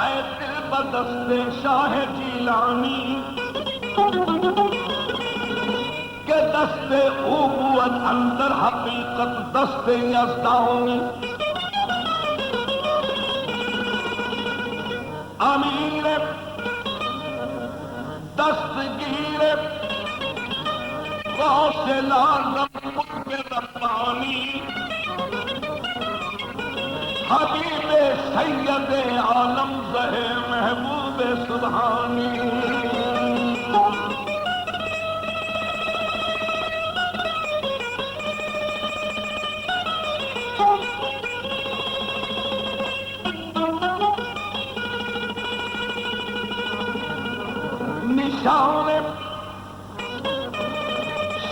اے دل بدست شاہ جیلانی کہ دست عبوت اندر حقیقت دست یزدانی امیر دستگیر غوث اعظم قطب ربانی حبیب سید عالم زہ محبوب سبحانی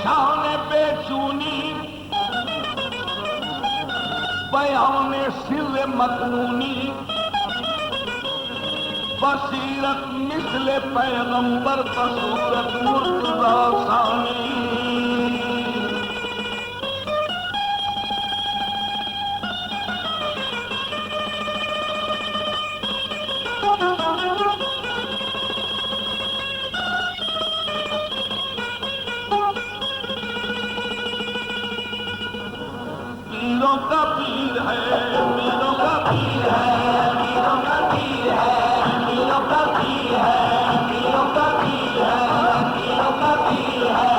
شان بے چونی بیان سر مکنونی بصیرت مثل پیغمبر بصورت مرتضی ثانی پیروں کا پیر ہے پیروں کا پیر ہے پیروں کا پیر ہے پیروں کا پیر ہے پیروں کا پیر ہے پیروں کا پیر ہے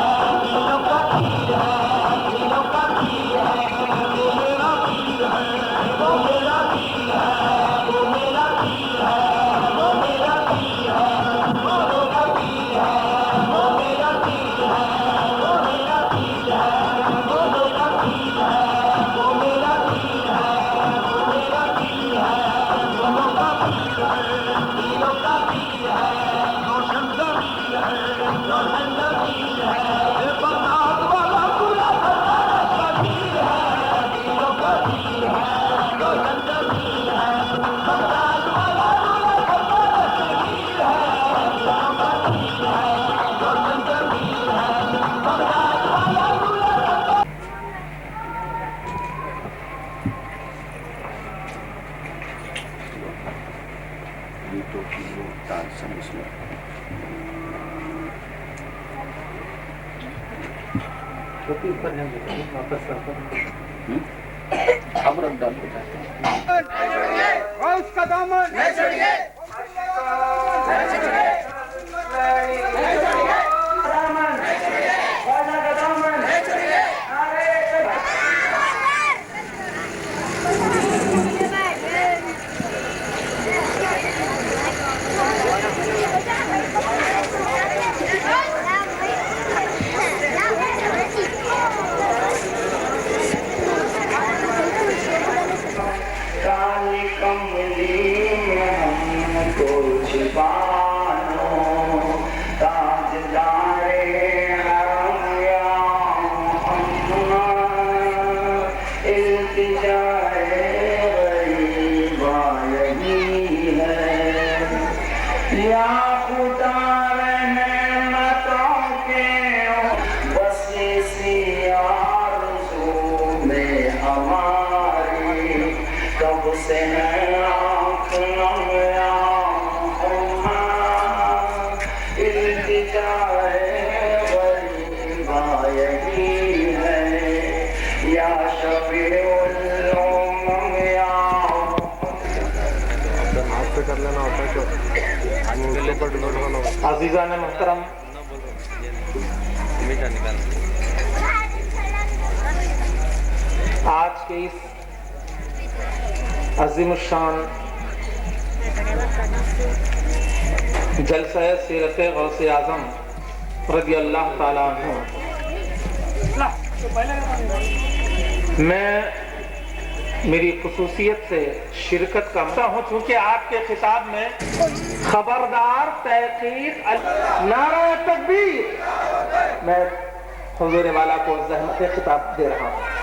پیروں کا پیر ہے پیروں کا پیر ہے وہ میرا پیر ہے وہ میرا پیر ہے وہ میرا پیر ہے وہ میرا پیر ہے وہ میرا پیر ہے وہ میرا پیر ہے وہ میرا پیر ہے وہ میرا پیر ہے خبر ڈال بیٹا اس کا دامن نہیں چھوڑیے عزیزان محترم، آج کے اس عظیم الشان جلسہ سیرت غوث اعظم رضی اللہ تعالیٰ عنہ میں میری خصوصیت سے شرکت کرتا ہوں، چونکہ آپ کے خطاب میں خبردار تحقیق نعرہ تکبیر میں حضور والا کو زحمت خطاب دے رہا ہوں۔